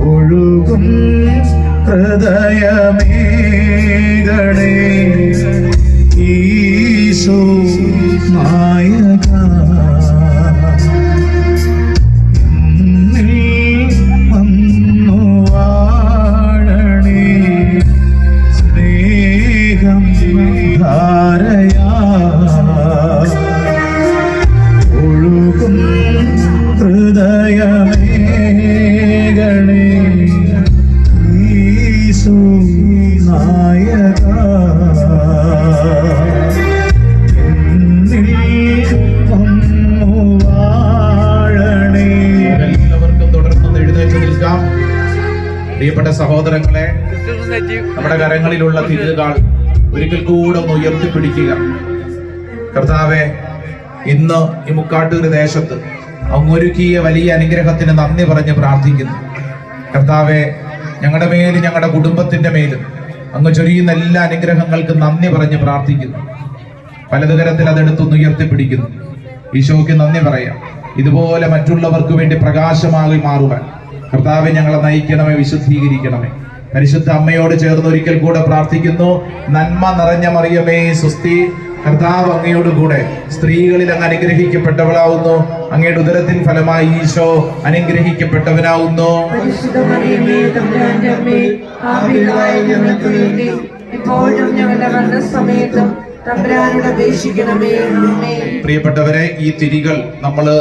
ഒഴുകും ഹൃദയമേകളെ ഈശോ നായക എന്നിൽ വന്നു വാഴണേ സ്നേഹം ധാരയാ ഒഴുകും ഹൃദയമേകളെ ഈശോ നായക എന്നിൽ വന്നു വാഴണേ. എല്ലാവർക്കും തുടർന്ന് എഴുന്നേറ്റ് നിൽക്കാം. പ്രിയപ്പെട്ട സഹോദരങ്ങളെ, നമ്മുടെ കരങ്ങളിലുള്ള തിരുനാൾ ഒരിക്കൽ കൂടെ ഒന്ന് ഉയർത്തിപ്പിടിക്കുക. കർത്താവെ, ഇന്ന് ഈ മുക്കാട്ടൂർ ദേശത്ത് അങ്ങൊരുക്കിയ വലിയ അനുഗ്രഹത്തിന് നന്ദി പറഞ്ഞ് പ്രാർത്ഥിക്കുന്നു. കർത്താവെ, ഞങ്ങളുടെ മേലും ഞങ്ങളുടെ കുടുംബത്തിന്റെ മേലും അങ്ങ് ചൊരിയുന്ന എല്ലാ അനുഗ്രഹങ്ങൾക്കും നന്ദി പറഞ്ഞ് പ്രാർത്ഥിക്കുന്നു. പലത് തരത്തിൽ അതെടുത്തൊന്ന് ഉയർത്തിപ്പിടിക്കുന്നു. ഈശോയ്ക്ക് നന്ദി പറയാം. ഇതുപോലെ മറ്റുള്ളവർക്ക് വേണ്ടി പ്രകാശമായി മാറുവാൻ കർത്താവെ ഞങ്ങളെ നയിക്കണമേ, വിശുദ്ധീകരിക്കണമേ. പരിശുദ്ധ അമ്മയോട് ചേർന്ന് ഒരിക്കൽ കൂടെ പ്രാർത്ഥിക്കുന്നു. നന്മ നിറഞ്ഞ മറിയമേ സ്വസ്തി, കർത്താവ് അങ്ങയോട് കൂടെ സ്ത്രീകളിൽ അങ്ങ് അനുഗ്രഹിക്കപ്പെട്ടവളാവുന്നു. അങ്ങയുടെ ഉദരത്തിൻ ഫലമായി ഈശോ അനുഗ്രഹിക്കപ്പെട്ടവനാവുന്നു. പ്രിയപ്പെട്ടവരെ, ഈ തിരികൾ നമ്മള്